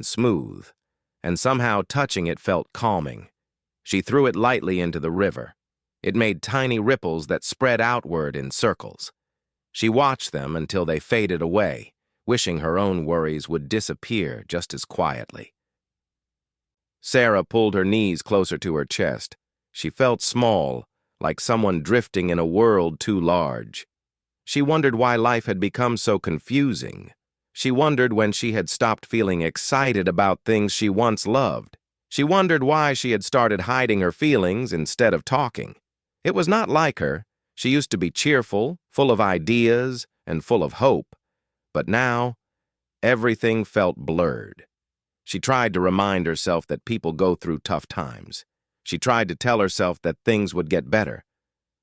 smooth, and somehow touching it felt calming. She threw it lightly into the river. It made tiny ripples that spread outward in circles. She watched them until they faded away, wishing her own worries would disappear just as quietly. Sarah pulled her knees closer to her chest. She felt small, like someone drifting in a world too large. She wondered why life had become so confusing. She wondered when she had stopped feeling excited about things she once loved. She wondered why she had started hiding her feelings instead of talking. It was not like her. She used to be cheerful, full of ideas, and full of hope. But now, everything felt blurred. She tried to remind herself that people go through tough times. She tried to tell herself that things would get better.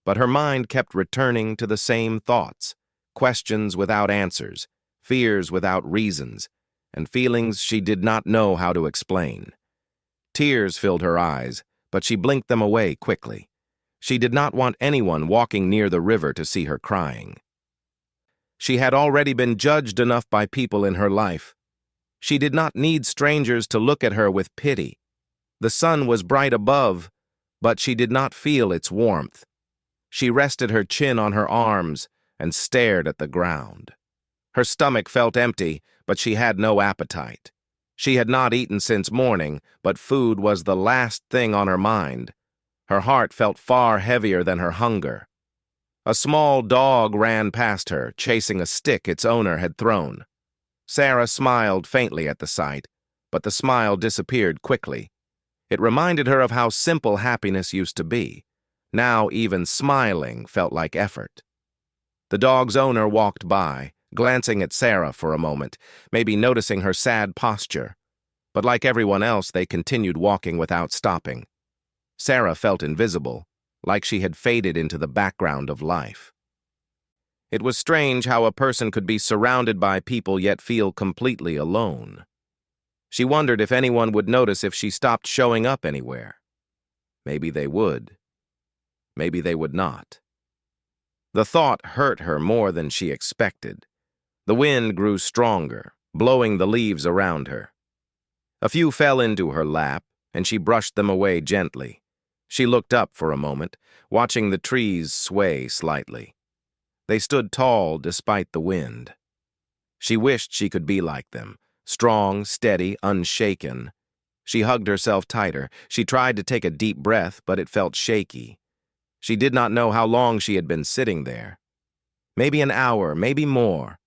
But her mind kept returning to the same thoughts, questions without answers, fears without reasons, and feelings she did not know how to explain. Tears filled her eyes, but she blinked them away quickly. She did not want anyone walking near the river to see her crying. She had already been judged enough by people in her life. She did not need strangers to look at her with pity. The sun was bright above, but she did not feel its warmth. She rested her chin on her arms and stared at the ground. Her stomach felt empty, but she had no appetite. She had not eaten since morning, but food was the last thing on her mind. Her heart felt far heavier than her hunger. A small dog ran past her, chasing a stick its owner had thrown. Sarah smiled faintly at the sight, but the smile disappeared quickly. It reminded her of how simple happiness used to be. Now even smiling felt like effort. The dog's owner walked by, glancing at Sarah for a moment, maybe noticing her sad posture. But like everyone else, they continued walking without stopping. Sarah felt invisible, like she had faded into the background of life. It was strange how a person could be surrounded by people yet feel completely alone. She wondered if anyone would notice if she stopped showing up anywhere. Maybe they would. Maybe they would not. The thought hurt her more than she expected. The wind grew stronger, blowing the leaves around her. A few fell into her lap, and she brushed them away gently. She looked up for a moment, watching the trees sway slightly. They stood tall despite the wind. She wished she could be like them, strong, steady, unshaken. She hugged herself tighter. She tried to take a deep breath, but it felt shaky. She did not know how long she had been sitting there. Maybe an hour, maybe more.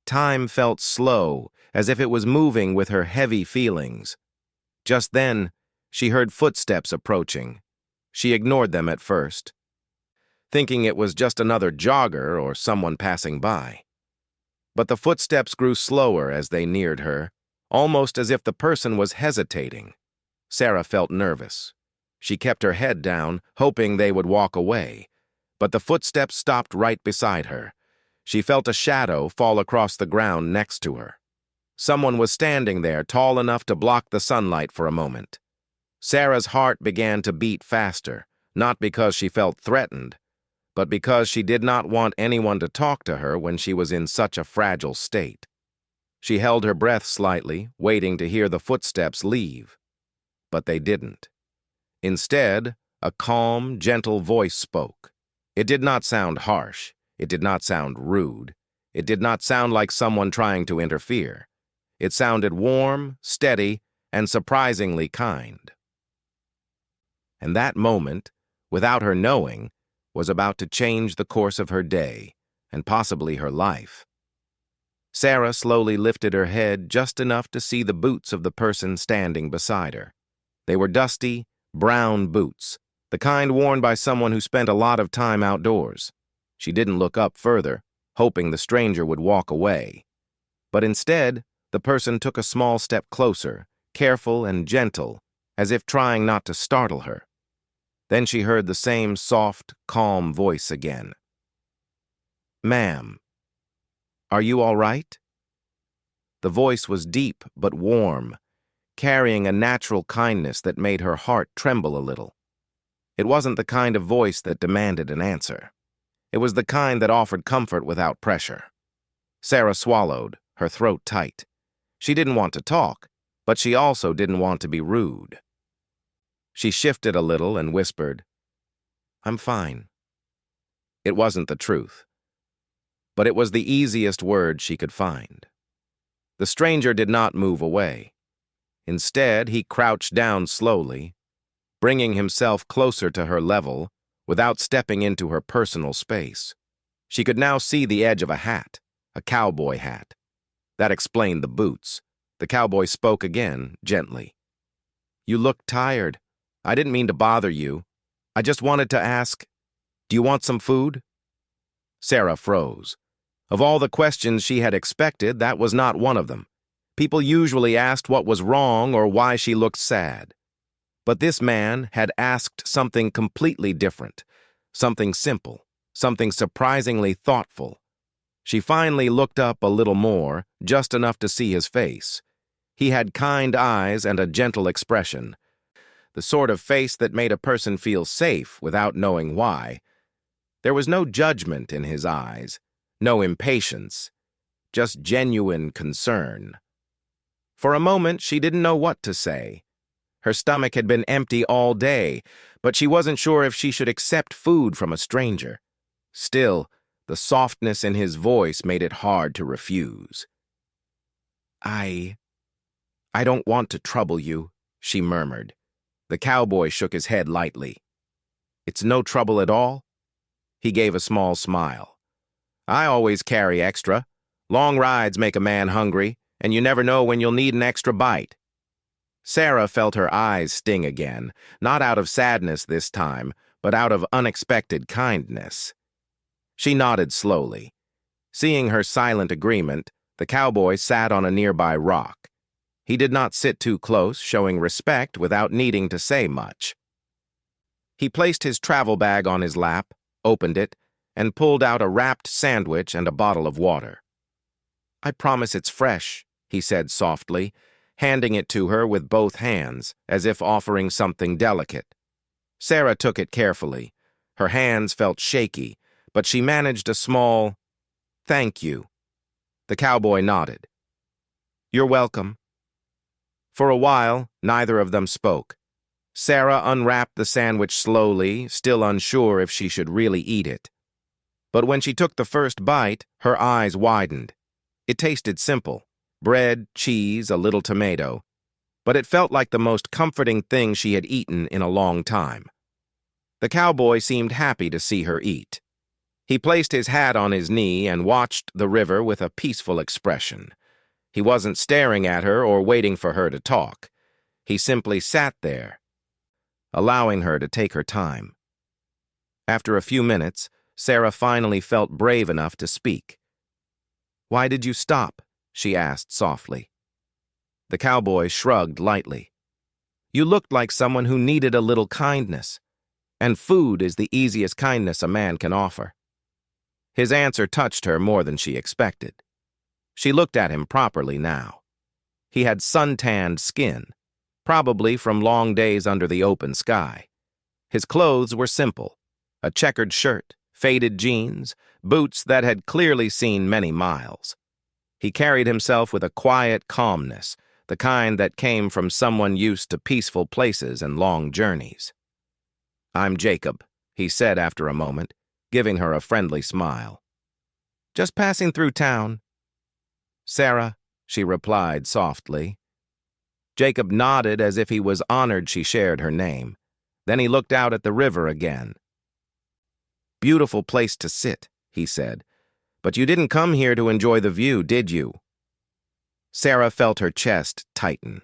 Time felt slow, as if it was moving with her heavy feelings. Just then, she heard footsteps approaching. She ignored them at first, thinking it was just another jogger or someone passing by. But the footsteps grew slower as they neared her, almost as if the person was hesitating. Sarah felt nervous. She kept her head down, hoping they would walk away. But the footsteps stopped right beside her. She felt a shadow fall across the ground next to her. Someone was standing there, tall enough to block the sunlight for a moment. Sarah's heart began to beat faster, not because she felt threatened, but because she did not want anyone to talk to her when she was in such a fragile state. She held her breath slightly, waiting to hear the footsteps leave. But they didn't. Instead, a calm, gentle voice spoke. It did not sound harsh. It did not sound rude. It did not sound like someone trying to interfere. It sounded warm, steady, and surprisingly kind. And that moment, without her knowing, was about to change the course of her day, and possibly her life. Sarah slowly lifted her head just enough to see the boots of the person standing beside her. They were dusty, brown boots, the kind worn by someone who spent a lot of time outdoors. She didn't look up further, hoping the stranger would walk away. But instead, the person took a small step closer, careful and gentle, as if trying not to startle her. Then she heard the same soft, calm voice again. "Ma'am, are you all right?" The voice was deep but warm, carrying a natural kindness that made her heart tremble a little. It wasn't the kind of voice that demanded an answer. It was the kind that offered comfort without pressure. Sarah swallowed, her throat tight. She didn't want to talk. but she also didn't want to be rude. She shifted a little and whispered, "I'm fine." It wasn't the truth, but it was the easiest word she could find. The stranger did not move away. Instead, he crouched down slowly, bringing himself closer to her level without stepping into her personal space. She could now see the edge of a hat, a cowboy hat. That explained the boots. The cowboy spoke again, gently. "You look tired. I didn't mean to bother you. I just wanted to ask, do you want some food?" Sarah froze. Of all the questions she had expected, that was not one of them. People usually asked what was wrong or why she looked sad. But this man had asked something completely different, something simple, something surprisingly thoughtful. She finally looked up a little more, just enough to see his face. He had kind eyes and a gentle expression, the sort of face that made a person feel safe without knowing why. There was no judgment in his eyes, no impatience, just genuine concern. For a moment, she didn't know what to say. Her stomach had been empty all day, but she wasn't sure if she should accept food from a stranger. Still, the softness in his voice made it hard to refuse. I don't want to trouble you," she murmured. The cowboy shook his head lightly. "It's no trouble at all?" He gave a small smile. "I always carry extra. Long rides make a man hungry, and you never know when you'll need an extra bite." Sarah felt her eyes sting again, not out of sadness this time, but out of unexpected kindness. She nodded slowly. Seeing her silent agreement, the cowboy sat on a nearby rock. He did not sit too close, showing respect without needing to say much. He placed his travel bag on his lap, opened it, and pulled out a wrapped sandwich and a bottle of water. "I promise it's fresh," he said softly, handing it to her with both hands, as if offering something delicate. Sarah took it carefully. Her hands felt shaky, but she managed a small, "Thank you." The cowboy nodded. "You're welcome." For a while, neither of them spoke. Sarah unwrapped the sandwich slowly, still unsure if she should really eat it. But when she took the first bite, her eyes widened. It tasted simple: bread, cheese, a little tomato. But it felt like the most comforting thing she had eaten in a long time. The cowboy seemed happy to see her eat. He placed his hat on his knee and watched the river with a peaceful expression. He wasn't staring at her or waiting for her to talk. He simply sat there, allowing her to take her time. After a few minutes, Sarah finally felt brave enough to speak. "Why did you stop?" she asked softly. The cowboy shrugged lightly. "You looked like someone who needed a little kindness, and food is the easiest kindness a man can offer." His answer touched her more than she expected. She looked at him properly now. He had sun-tanned skin, probably from long days under the open sky. His clothes were simple: a checkered shirt, faded jeans, boots that had clearly seen many miles. He carried himself with a quiet calmness, the kind that came from someone used to peaceful places and long journeys. "I'm Jacob," he said after a moment, giving her a friendly smile. "Just passing through town." "Sarah," she replied softly. Jacob nodded as if he was honored she shared her name. Then he looked out at the river again. "Beautiful place to sit," he said. "But you didn't come here to enjoy the view, did you?" Sarah felt her chest tighten.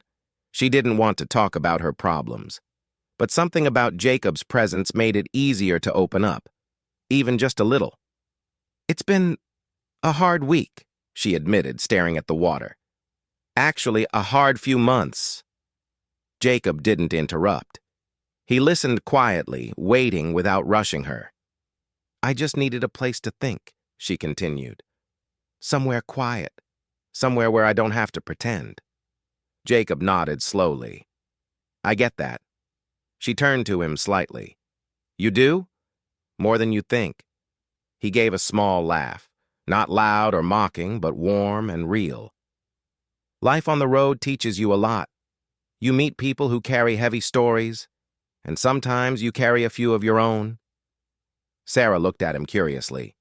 She didn't want to talk about her problems. But something about Jacob's presence made it easier to open up, even just a little. "It's been a hard week," she admitted, staring at the water. "Actually, a hard few months." Jacob didn't interrupt. He listened quietly, waiting without rushing her. "I just needed a place to think," she continued. "Somewhere quiet, somewhere where I don't have to pretend." Jacob nodded slowly. "I get that." She turned to him slightly. "You do?" "More than you think." He gave a small laugh, not loud or mocking, but warm and real. Life on the road teaches you a lot. You meet people who carry heavy stories, and sometimes you carry a few of your own. Sarah looked at him curiously.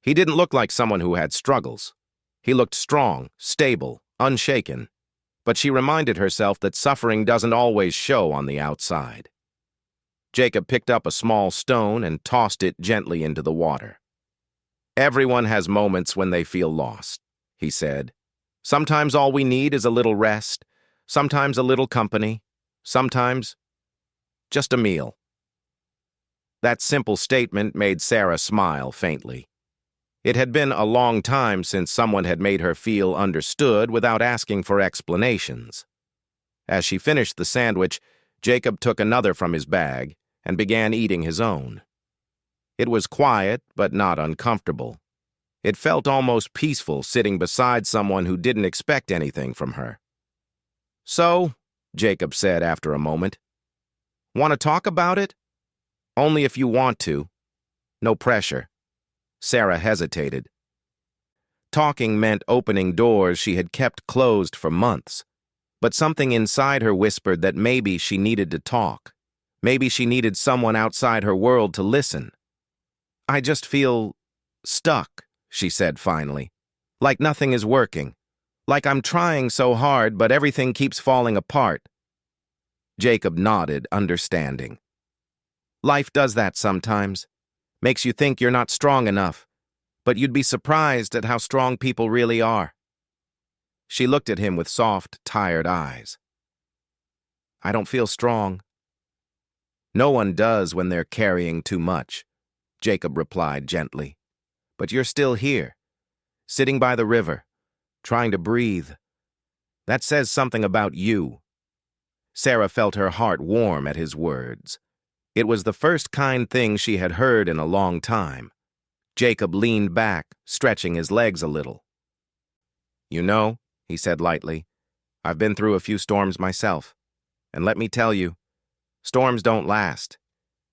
He didn't look like someone who had struggles. He looked strong, stable, unshaken, but she reminded herself that suffering doesn't always show on the outside. Jacob picked up a small stone and tossed it gently into the water. Everyone has moments when they feel lost, he said. Sometimes all we need is a little rest, sometimes a little company, sometimes just a meal. That simple statement made Sarah smile faintly. It had been a long time since someone had made her feel understood without asking for explanations. As she finished the sandwich, Jacob took another from his bag and began eating his own. It was quiet, but not uncomfortable. It felt almost peaceful sitting beside someone who didn't expect anything from her. "So," Jacob said after a moment, "want to talk about it? Only if you want to. No pressure." Sarah hesitated. Talking meant opening doors she had kept closed for months, but something inside her whispered that maybe she needed to talk. Maybe she needed someone outside her world to listen. "I just feel stuck," she said finally. "Like nothing is working. Like I'm trying so hard, but everything keeps falling apart." Jacob nodded, understanding. "Life does that sometimes. Makes you think you're not strong enough, but you'd be surprised at how strong people really are." She looked at him with soft, tired eyes. "I don't feel strong." "No one does when they're carrying too much," Jacob replied gently. "But you're still here, sitting by the river, trying to breathe. That says something about you." Sarah felt her heart warm at his words. It was the first kind thing she had heard in a long time. Jacob leaned back, stretching his legs a little. "You know," he said lightly, "I've been through a few storms myself. And let me tell you, storms don't last.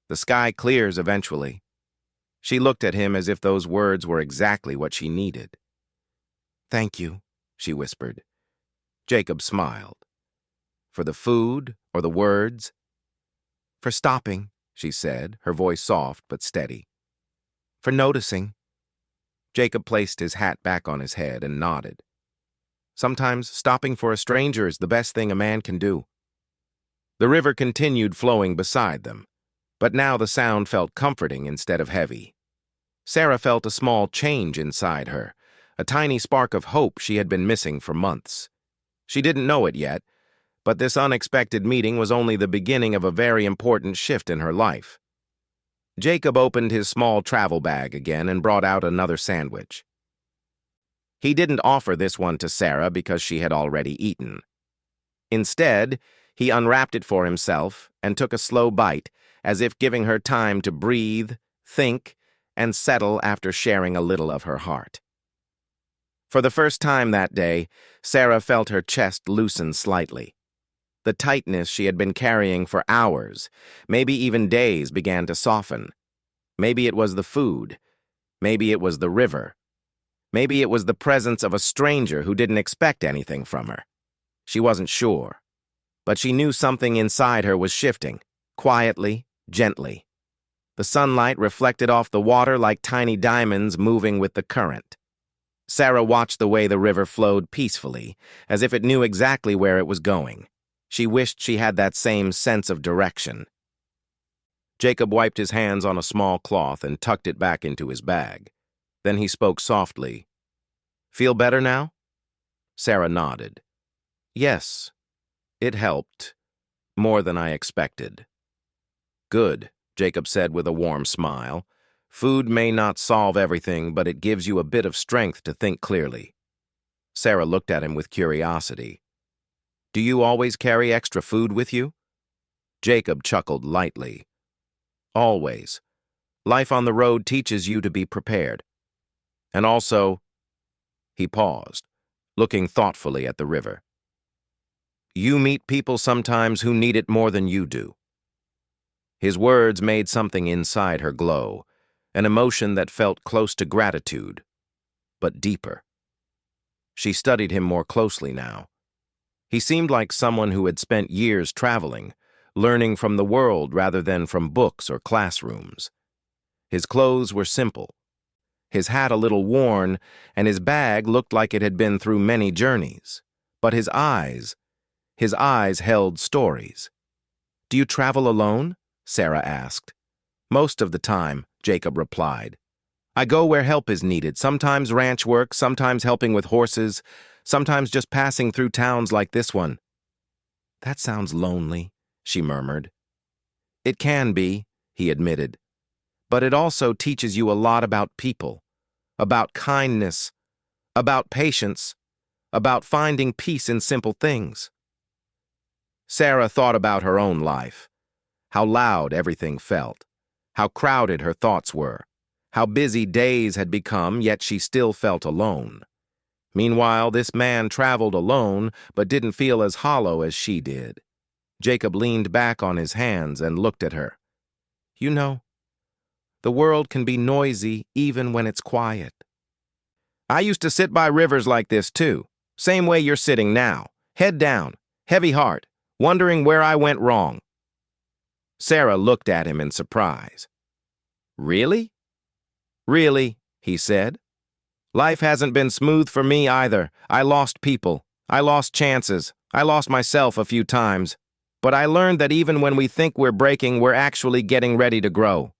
The sky clears eventually." She looked at him as if those words were exactly what she needed. "Thank you," she whispered. Jacob smiled. "For the food or the words?" "For stopping," she said, her voice soft but steady. "For noticing." Jacob placed his hat back on his head and nodded. "Sometimes stopping for a stranger is the best thing a man can do." The river continued flowing beside them, but now the sound felt comforting instead of heavy. Sarah felt a small change inside her, a tiny spark of hope she had been missing for months. She didn't know it yet, but this unexpected meeting was only the beginning of a very important shift in her life. Jacob opened his small travel bag again and brought out another sandwich. He didn't offer this one to Sarah because she had already eaten. Instead, he unwrapped it for himself and took a slow bite, as if giving her time to breathe, think, and settle after sharing a little of her heart. For the first time that day, Sarah felt her chest loosen slightly. The tightness she had been carrying for hours, maybe even days, began to soften. Maybe it was the food. Maybe it was the river. Maybe it was the presence of a stranger who didn't expect anything from her. She wasn't sure. But she knew something inside her was shifting, quietly, gently. The sunlight reflected off the water like tiny diamonds moving with the current. Sarah watched the way the river flowed peacefully, as if it knew exactly where it was going. She wished she had that same sense of direction. Jacob wiped his hands on a small cloth and tucked it back into his bag. Then he spoke softly. "Feel better now?" Sarah nodded. "Yes, it helped. More than I expected." "Good," Jacob said with a warm smile. "Food may not solve everything, but it gives you a bit of strength to think clearly." Sarah looked at him with curiosity. "Do you always carry extra food with you?" Jacob chuckled lightly. "Always. Life on the road teaches you to be prepared. And also," he paused, looking thoughtfully at the river, "you meet people sometimes who need it more than you do." His words made something inside her glow, an emotion that felt close to gratitude, but deeper. She studied him more closely now. He seemed like someone who had spent years traveling, learning from the world rather than from books or classrooms. His clothes were simple, his hat a little worn, and his bag looked like it had been through many journeys. But his eyes held stories. "Do you travel alone?" Sarah asked. "Most of the time," Jacob replied. "I go where help is needed, sometimes ranch work, sometimes helping with horses, sometimes just passing through towns like this one." "That sounds lonely," she murmured. "It can be," he admitted. "But it also teaches you a lot about people, about kindness, about patience, about finding peace in simple things." Sarah thought about her own life, how loud everything felt, how crowded her thoughts were, how busy days had become, yet she still felt alone. Meanwhile, this man traveled alone, but didn't feel as hollow as she did. Jacob leaned back on his hands and looked at her. "You know, the world can be noisy even when it's quiet. I used to sit by rivers like this too, same way you're sitting now, head down, heavy heart, wondering where I went wrong." Sarah looked at him in surprise. "Really?" "Really," he said. "Life hasn't been smooth for me either. I lost people. I lost chances. I lost myself a few times. But I learned that even when we think we're breaking, we're actually getting ready to grow."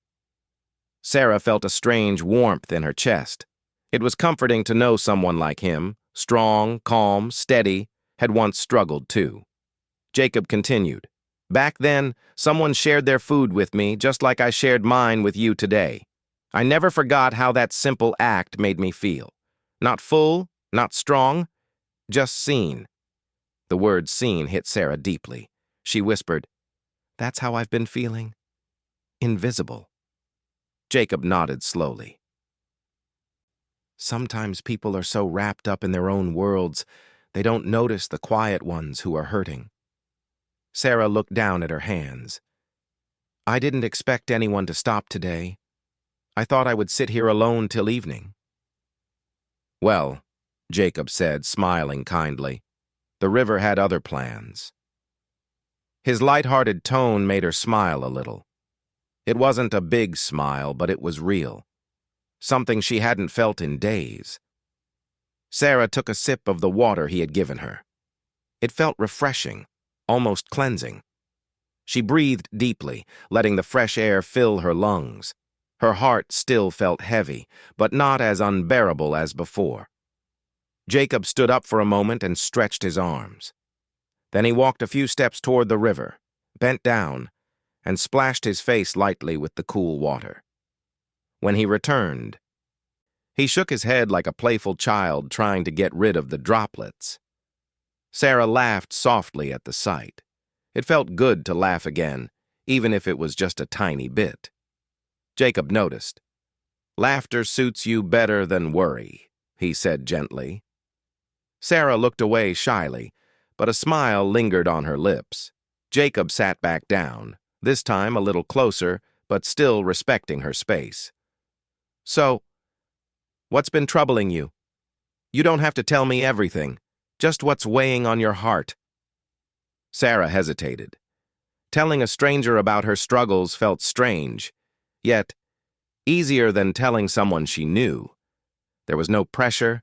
Sarah felt a strange warmth in her chest. It was comforting to know someone like him, strong, calm, steady, had once struggled too. Jacob continued. "Back then, someone shared their food with me just like I shared mine with you today. I never forgot how that simple act made me feel. Not full, not strong, just seen." The word seen hit Sarah deeply. She whispered, "That's how I've been feeling. Invisible." Jacob nodded slowly. "Sometimes people are so wrapped up in their own worlds, they don't notice the quiet ones who are hurting." Sarah looked down at her hands. "I didn't expect anyone to stop today. I thought I would sit here alone till evening." "Well," Jacob said, smiling kindly, "the river had other plans." His light-hearted tone made her smile a little. It wasn't a big smile, but it was real. Something she hadn't felt in days. Sarah took a sip of the water he had given her. It felt refreshing, almost cleansing. She breathed deeply, letting the fresh air fill her lungs. Her heart still felt heavy, but not as unbearable as before. Jacob stood up for a moment and stretched his arms. Then he walked a few steps toward the river, bent down, and splashed his face lightly with the cool water. When he returned, he shook his head like a playful child trying to get rid of the droplets. Sarah laughed softly at the sight. It felt good to laugh again, even if it was just a tiny bit. Jacob noticed. "Laughter suits you better than worry," he said gently. Sarah looked away shyly, but a smile lingered on her lips. Jacob sat back down, this time a little closer, but still respecting her space. "So, what's been troubling you? You don't have to tell me everything, just what's weighing on your heart." Sarah hesitated. Telling a stranger about her struggles felt strange, yet easier than telling someone she knew. There was no pressure,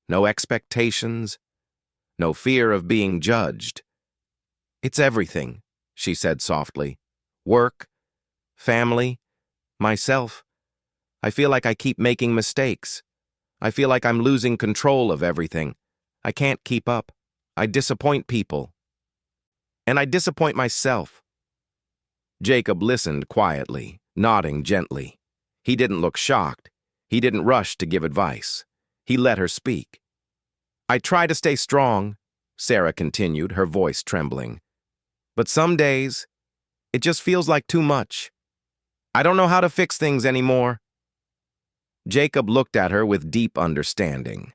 no expectations, no fear of being judged. "It's everything," she said softly. "Work, family, myself. I feel like I keep making mistakes. I feel like I'm losing control of everything. I can't keep up. I disappoint people. And I disappoint myself." Jacob listened quietly, nodding gently. He didn't look shocked. He didn't rush to give advice. He let her speak. "I try to stay strong," Sarah continued, her voice trembling. "But some days, it just feels like too much. I don't know how to fix things anymore." Jacob looked at her with deep understanding.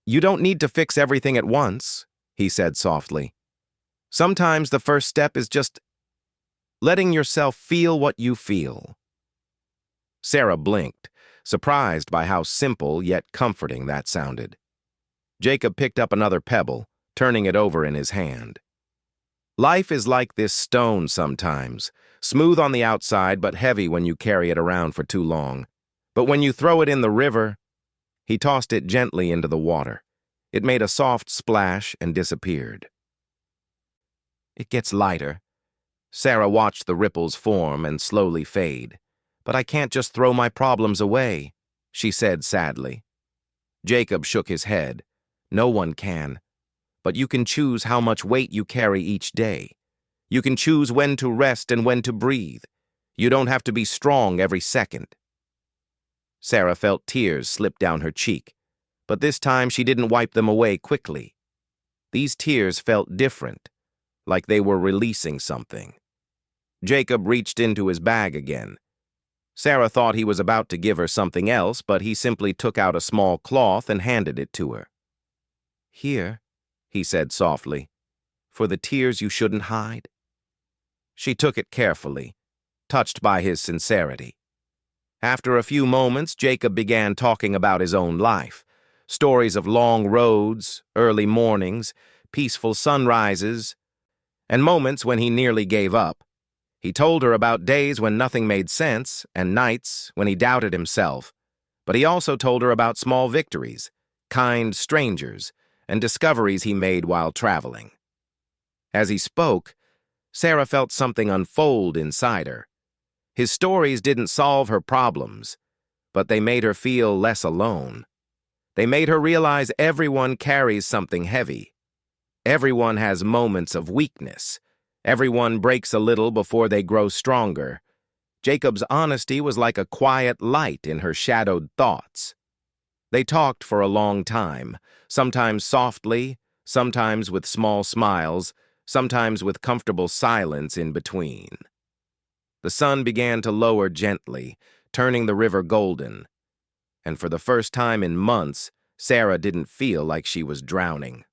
"You don't need to fix everything at once," he said softly. "Sometimes the first step is just letting yourself feel what you feel." Sarah blinked, surprised by how simple yet comforting that sounded. Jacob picked up another pebble, turning it over in his hand. Life is like this stone sometimes, smooth on the outside but heavy when you carry it around for too long. But when you throw it in the river, he tossed it gently into the water. It made a soft splash and disappeared. It gets lighter. Sarah watched the ripples form and slowly fade. But I can't just throw my problems away, she said sadly. Jacob shook his head. No one can. But you can choose how much weight you carry each day. You can choose when to rest and when to breathe. You don't have to be strong every second. Sarah felt tears slip down her cheek, but this time she didn't wipe them away quickly. These tears felt different, like they were releasing something. Jacob reached into his bag again. Sarah thought he was about to give her something else, but he simply took out a small cloth and handed it to her. "Here," he said softly, "for the tears you shouldn't hide." She took it carefully, touched by his sincerity. After a few moments, Jacob began talking about his own life, stories of long roads, early mornings, peaceful sunrises, and moments when he nearly gave up. He told her about days when nothing made sense and nights when he doubted himself, but he also told her about small victories, kind strangers, and discoveries he made while traveling. As he spoke, Sarah felt something unfold inside her. His stories didn't solve her problems, but they made her feel less alone. They made her realize everyone carries something heavy. Everyone has moments of weakness. Everyone breaks a little before they grow stronger. Jacob's honesty was like a quiet light in her shadowed thoughts. They talked for a long time, sometimes softly, sometimes with small smiles, sometimes with comfortable silence in between. The sun began to lower gently, turning the river golden. And for the first time in months, Sarah didn't feel like she was drowning.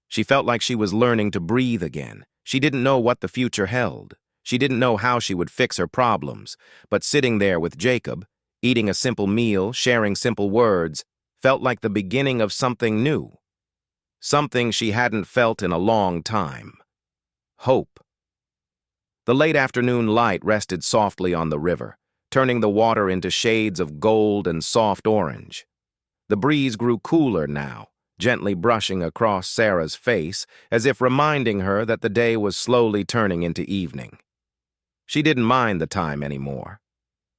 She felt like she was learning to breathe again. She didn't know what the future held. She didn't know how she would fix her problems. But sitting there with Jacob, eating a simple meal, sharing simple words, felt like the beginning of something new. Something she hadn't felt in a long time. Hope. The late afternoon light rested softly on the river, turning the water into shades of gold and soft orange. The breeze grew cooler now, gently brushing across Sarah's face as if reminding her that the day was slowly turning into evening. She didn't mind the time anymore.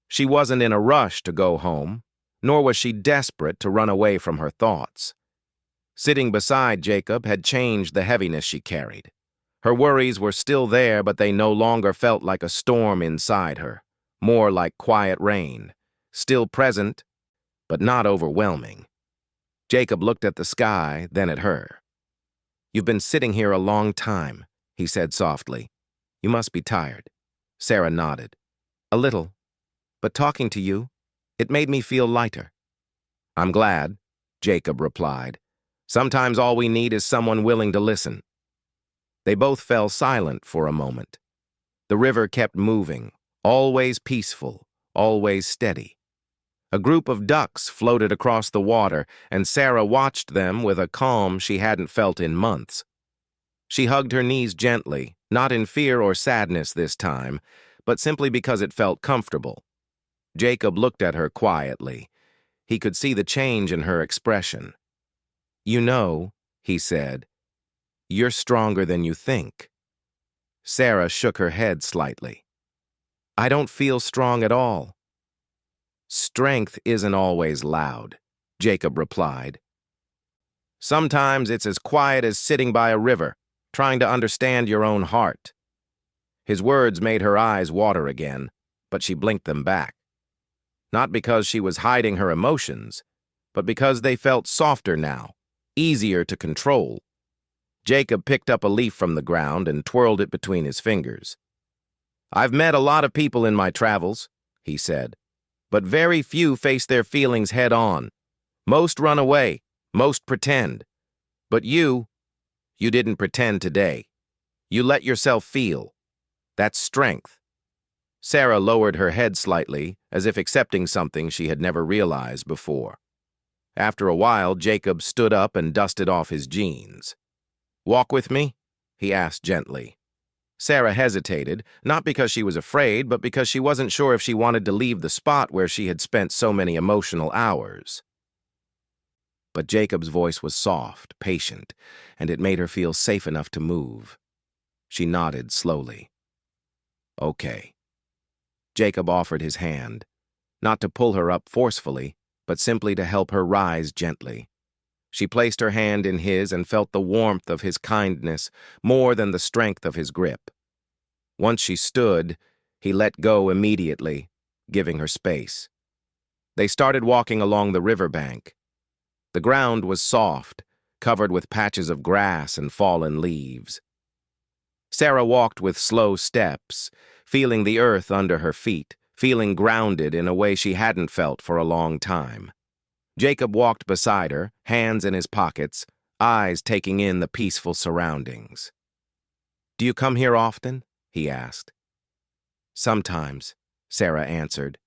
She wasn't in a rush to go home, nor was she desperate to run away from her thoughts. Sitting beside Jacob had changed the heaviness she carried. Her worries were still there, but they no longer felt like a storm inside her, more like quiet rain, still present, but not overwhelming. Jacob looked at the sky, then at her. "You've been sitting here a long time," he said softly. "You must be tired." Sarah nodded. "A little. But talking to you, it made me feel lighter." "I'm glad," Jacob replied. "Sometimes all we need is someone willing to listen." They both fell silent for a moment. The river kept moving, always peaceful, always steady. A group of ducks floated across the water, and Sarah watched them with a calm she hadn't felt in months. She hugged her knees gently, not in fear or sadness this time, but simply because it felt comfortable. Jacob looked at her quietly. He could see the change in her expression. "You know," he said, "you're stronger than you think." Sarah shook her head slightly. "I don't feel strong at all." "Strength isn't always loud," Jacob replied. "Sometimes it's as quiet as sitting by a river, trying to understand your own heart." His words made her eyes water again, but she blinked them back. Not because she was hiding her emotions, but because they felt softer now, easier to control. Jacob picked up a leaf from the ground and twirled it between his fingers. "I've met a lot of people in my travels," he said, "but very few face their feelings head on. Most run away, most pretend. But you didn't pretend today. You let yourself feel. That's strength." Sarah lowered her head slightly, as if accepting something she had never realized before. After a while, Jacob stood up and dusted off his jeans. "Walk with me?" he asked gently. Sarah hesitated, not because she was afraid, but because she wasn't sure if she wanted to leave the spot where she had spent so many emotional hours. But Jacob's voice was soft, patient, and it made her feel safe enough to move. She nodded slowly. "Okay." Jacob offered his hand, not to pull her up forcefully, but simply to help her rise gently. She placed her hand in his and felt the warmth of his kindness more than the strength of his grip. Once she stood, he let go immediately, giving her space. They started walking along the riverbank. The ground was soft, covered with patches of grass and fallen leaves. Sarah walked with slow steps, feeling the earth under her feet, feeling grounded in a way she hadn't felt for a long time. Jacob walked beside her, hands in his pockets, eyes taking in the peaceful surroundings. "Do you come here often?" he asked. "Sometimes," Sarah answered.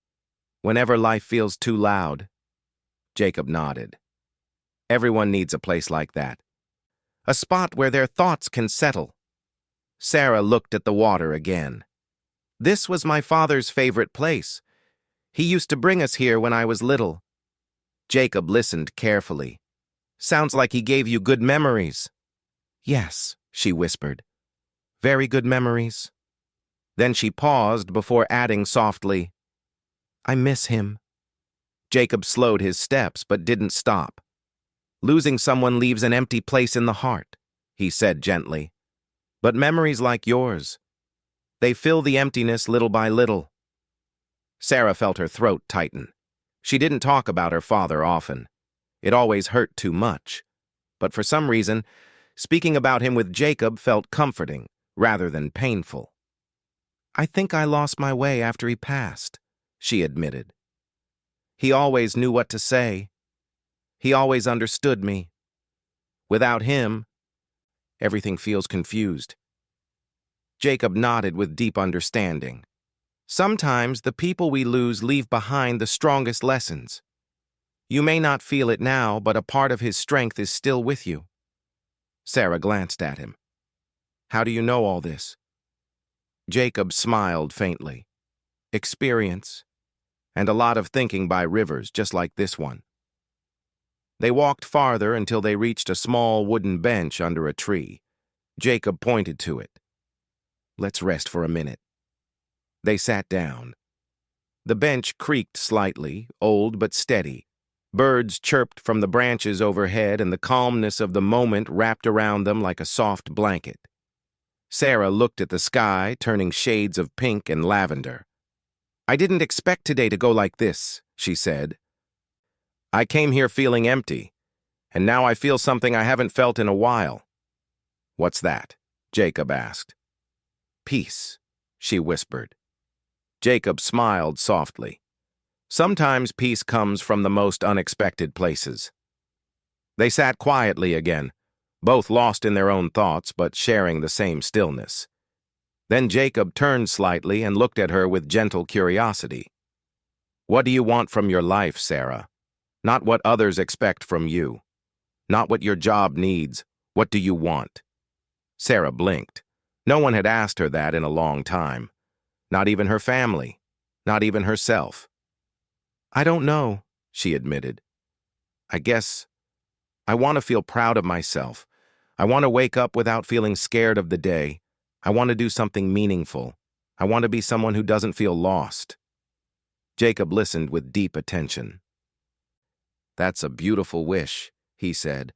"Whenever life feels too loud." Jacob nodded. Everyone needs a place like that. A spot where their thoughts can settle. Sarah looked at the water again. "This was my father's favorite place. He used to bring us here when I was little." Jacob listened carefully. "Sounds like he gave you good memories." "Yes," she whispered. "Very good memories." Then she paused before adding softly, "I miss him." Jacob slowed his steps but didn't stop. "Losing someone leaves an empty place in the heart," he said gently. "But memories like yours, they fill the emptiness little by little." Sarah felt her throat tighten. She didn't talk about her father often. It always hurt too much. But for some reason, speaking about him with Jacob felt comforting rather than painful. "I think I lost my way after he passed," she admitted. "He always knew what to say. He always understood me. Without him, everything feels confused." Jacob nodded with deep understanding. "Sometimes the people we lose leave behind the strongest lessons. You may not feel it now, but a part of his strength is still with you." Sarah glanced at him. "How do you know all this?" Jacob smiled faintly. "Experience, and a lot of thinking by rivers just like this one." They walked farther until they reached a small wooden bench under a tree. Jacob pointed to it. "Let's rest for a minute." They sat down. The bench creaked slightly, old but steady. Birds chirped from the branches overhead, and the calmness of the moment wrapped around them like a soft blanket. Sarah looked at the sky, turning shades of pink and lavender. "I didn't expect today to go like this," she said. "I came here feeling empty, and now I feel something I haven't felt in a while." "What's that?" Jacob asked. "Peace," she whispered. Jacob smiled softly. Sometimes peace comes from the most unexpected places. They sat quietly again, both lost in their own thoughts but sharing the same stillness. Then Jacob turned slightly and looked at her with gentle curiosity. "What do you want from your life, Sarah? Not what others expect from you. Not what your job needs. What do you want?" Sarah blinked. No one had asked her that in a long time. Not even her family. Not even herself. "I don't know," she admitted. "I guess I want to feel proud of myself. I want to wake up without feeling scared of the day. I want to do something meaningful. I want to be someone who doesn't feel lost." Jacob listened with deep attention. "That's a beautiful wish," he said,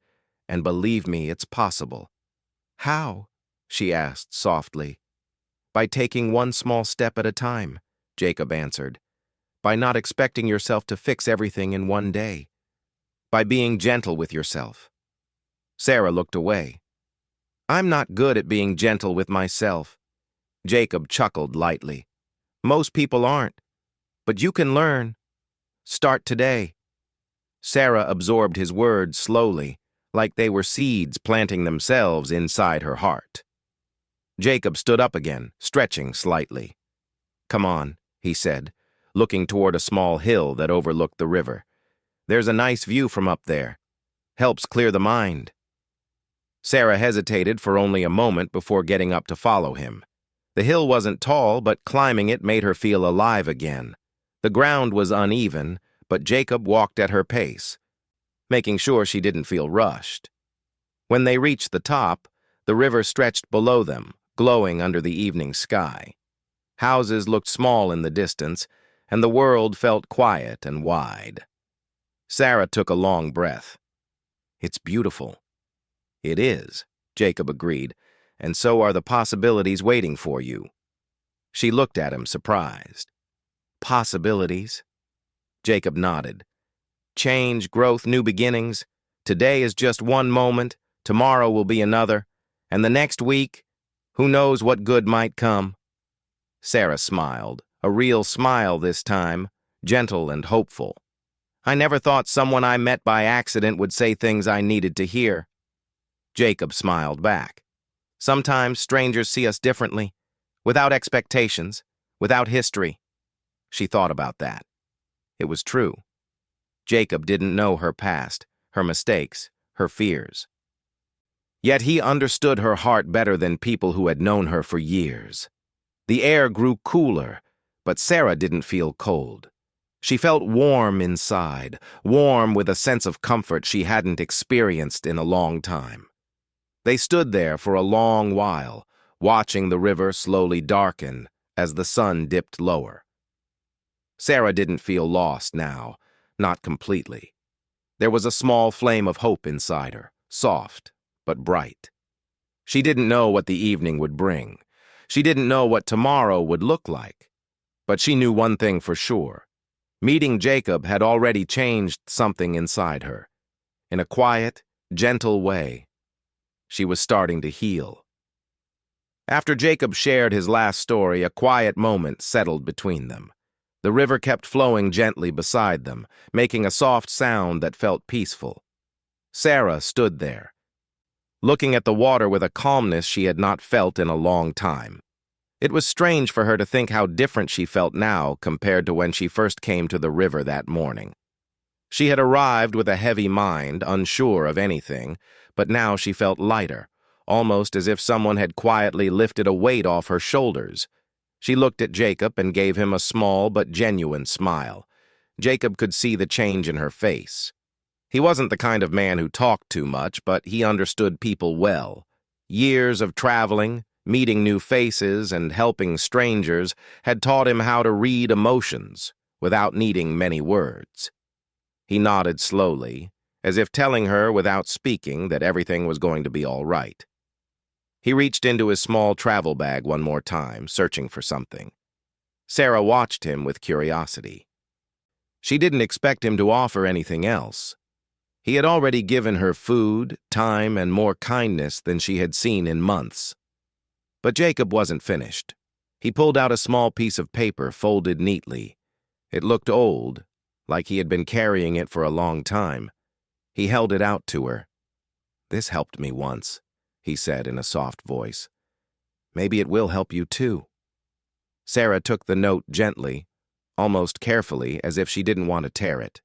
"and believe me, it's possible." "How?" she asked softly. "By taking one small step at a time," Jacob answered. "By not expecting yourself to fix everything in one day. By being gentle with yourself." Sarah looked away. "I'm not good at being gentle with myself." Jacob chuckled lightly. "Most people aren't. But you can learn. Start today." Sarah absorbed his words slowly, like they were seeds planting themselves inside her heart. Jacob stood up again, stretching slightly. "Come on," he said, looking toward a small hill that overlooked the river. There's a nice view from up there. Helps clear the mind. Sarah hesitated for only a moment before getting up to follow him. The hill wasn't tall, but climbing it made her feel alive again. The ground was uneven, but Jacob walked at her pace, making sure she didn't feel rushed. When they reached the top, the river stretched below them, glowing under the evening sky. Houses looked small in the distance, and the world felt quiet and wide. Sarah took a long breath. It's beautiful. It is, Jacob agreed, and so are the possibilities waiting for you. She looked at him, surprised. Possibilities? Jacob nodded. Change, growth, new beginnings. Today is just one moment, tomorrow will be another, and the next week, who knows what good might come? Sarah smiled, a real smile this time, gentle and hopeful. I never thought someone I met by accident would say things I needed to hear. Jacob smiled back. Sometimes strangers see us differently, without expectations, without history. She thought about that. It was true. Jacob didn't know her past, her mistakes, her fears. Yet he understood her heart better than people who had known her for years. The air grew cooler, but Sarah didn't feel cold. She felt warm inside, warm with a sense of comfort she hadn't experienced in a long time. They stood there for a long while, watching the river slowly darken as the sun dipped lower. Sarah didn't feel lost now, not completely. There was a small flame of hope inside her, soft but bright. She didn't know what the evening would bring. She didn't know what tomorrow would look like. But she knew one thing for sure. Meeting Jacob had already changed something inside her. In a quiet, gentle way, she was starting to heal. After Jacob shared his last story, a quiet moment settled between them. The river kept flowing gently beside them, making a soft sound that felt peaceful. Sarah stood there, looking at the water with a calmness she had not felt in a long time. It was strange for her to think how different she felt now compared to when she first came to the river that morning. She had arrived with a heavy mind, unsure of anything, but now she felt lighter, almost as if someone had quietly lifted a weight off her shoulders. She looked at Jacob and gave him a small but genuine smile. Jacob could see the change in her face. He wasn't the kind of man who talked too much, but he understood people well. Years of traveling, meeting new faces, and helping strangers had taught him how to read emotions without needing many words. He nodded slowly, as if telling her without speaking that everything was going to be all right. He reached into his small travel bag one more time, searching for something. Sarah watched him with curiosity. She didn't expect him to offer anything else. He had already given her food, time, and more kindness than she had seen in months. But Jacob wasn't finished. He pulled out a small piece of paper folded neatly. It looked old, like he had been carrying it for a long time. He held it out to her. "This helped me once," he said in a soft voice. "Maybe it will help you too." Sarah took the note gently, almost carefully, as if she didn't want to tear it.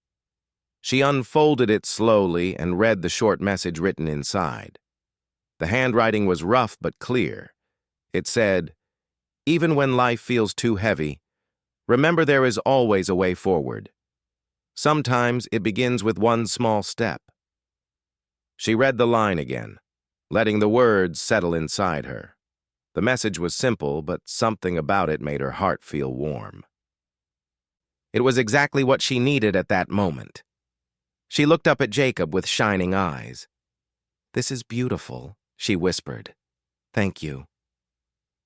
She unfolded it slowly and read the short message written inside. The handwriting was rough but clear. It said, "Even when life feels too heavy, remember there is always a way forward. Sometimes it begins with one small step." She read the line again, letting the words settle inside her. The message was simple, but something about it made her heart feel warm. It was exactly what she needed at that moment. She looked up at Jacob with shining eyes. "This is beautiful," she whispered. "Thank you."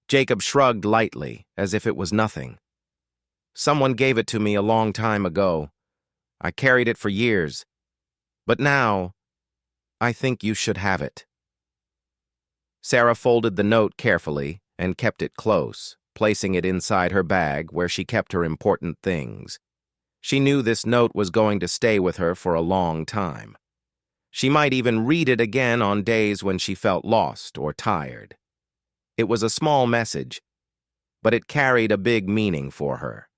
Jacob shrugged lightly, as if it was nothing. "Someone gave it to me a long time ago. I carried it for years. But now, I think you should have it." Sarah folded the note carefully and kept it close, placing it inside her bag where she kept her important things. She knew this note was going to stay with her for a long time. She might even read it again on days when she felt lost or tired. It was a small message, but it carried a big meaning for her.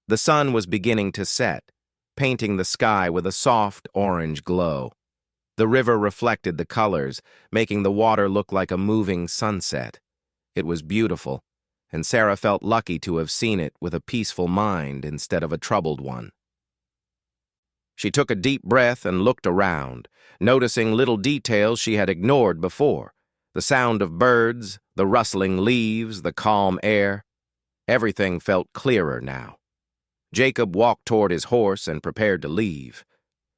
The sun was beginning to set, painting the sky with a soft orange glow. The river reflected the colors, making the water look like a moving sunset. It was beautiful, and Sarah felt lucky to have seen it with a peaceful mind instead of a troubled one. She took a deep breath and looked around, noticing little details she had ignored before. The sound of birds, the rustling leaves, the calm air. Everything felt clearer now. Jacob walked toward his horse and prepared to leave.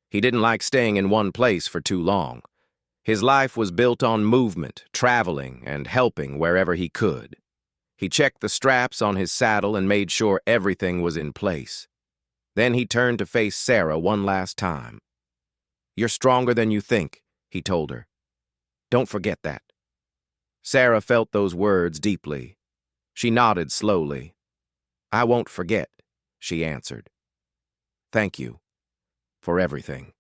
He didn't like staying in one place for too long. His life was built on movement, traveling, and helping wherever he could. He checked the straps on his saddle and made sure everything was in place. Then he turned to face Sarah one last time. "You're stronger than you think," he told her. "Don't forget that." Sarah felt those words deeply. She nodded slowly. "I won't forget," she answered. "Thank you for everything."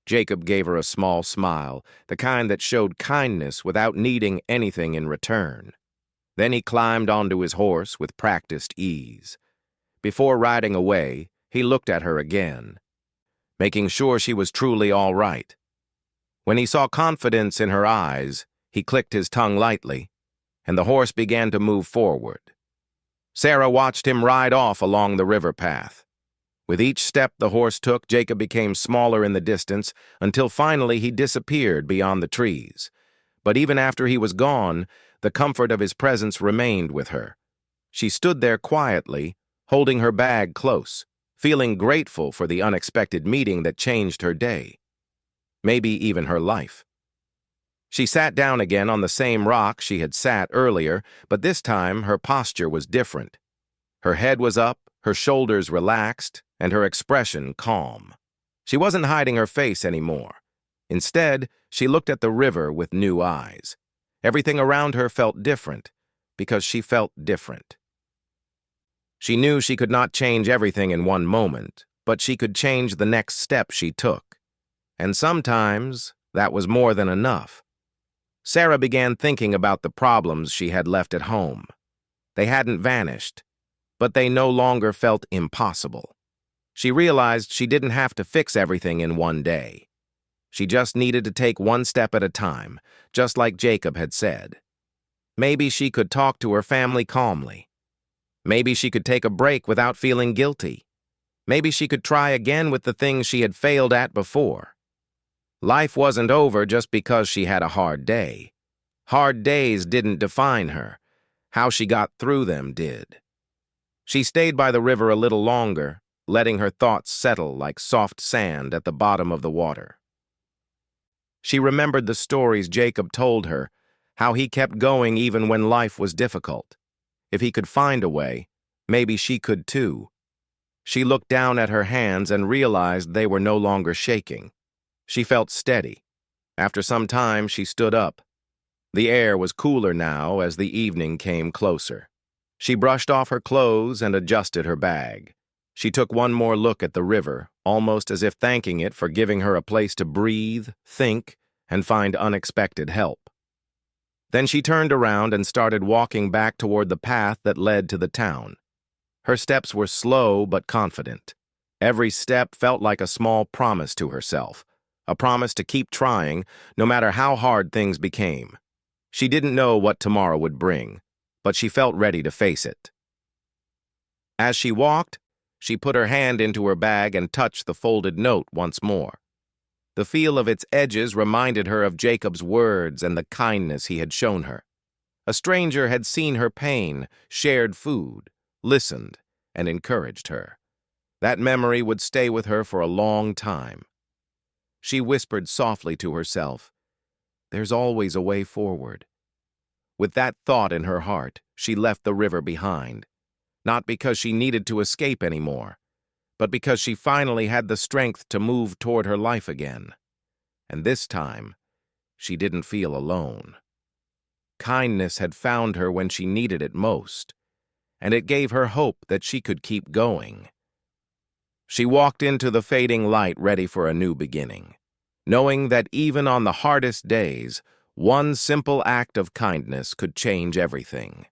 Jacob gave her a small smile, the kind that showed kindness without needing anything in return. Then he climbed onto his horse with practiced ease. Before riding away, he looked at her again, making sure she was truly all right. When he saw confidence in her eyes, he clicked his tongue lightly, and the horse began to move forward. Sarah watched him ride off along the river path. With each step the horse took, Jacob became smaller in the distance until finally he disappeared beyond the trees. But even after he was gone, the comfort of his presence remained with her. She stood there quietly, holding her bag close, feeling grateful for the unexpected meeting that changed her day, maybe even her life. She sat down again on the same rock she had sat earlier, but this time her posture was different. Her head was up, her shoulders relaxed, and her expression calm. She wasn't hiding her face anymore. Instead, she looked at the river with new eyes. Everything around her felt different, because she felt different. She knew she could not change everything in one moment, but she could change the next step she took. And sometimes, that was more than enough. Sarah began thinking about the problems she had left at home. They hadn't vanished, but they no longer felt impossible. She realized she didn't have to fix everything in one day. She just needed to take one step at a time, just like Jacob had said. Maybe she could talk to her family calmly. Maybe she could take a break without feeling guilty. Maybe she could try again with the things she had failed at before. Life wasn't over just because she had a hard day. Hard days didn't define her. How she got through them did. She stayed by the river a little longer, letting her thoughts settle like soft sand at the bottom of the water. She remembered the stories Jacob told her, how he kept going even when life was difficult. If he could find a way, maybe she could too. She looked down at her hands and realized they were no longer shaking. She felt steady. After some time, she stood up. The air was cooler now as the evening came closer. She brushed off her clothes and adjusted her bag. She took one more look at the river, almost as if thanking it for giving her a place to breathe, think, and find unexpected help. Then she turned around and started walking back toward the path that led to the town. Her steps were slow but confident. Every step felt like a small promise to herself, a promise to keep trying no matter how hard things became. She didn't know what tomorrow would bring, but she felt ready to face it. As she walked, she put her hand into her bag and touched the folded note once more. The feel of its edges reminded her of Jacob's words and the kindness he had shown her. A stranger had seen her pain, shared food, listened, and encouraged her. That memory would stay with her for a long time. She whispered softly to herself, "There's always a way forward." With that thought in her heart, she left the river behind, not because she needed to escape anymore, but because she finally had the strength to move toward her life again. And this time, she didn't feel alone. Kindness had found her when she needed it most, and it gave her hope that she could keep going. She walked into the fading light ready for a new beginning, knowing that even on the hardest days, one simple act of kindness could change everything.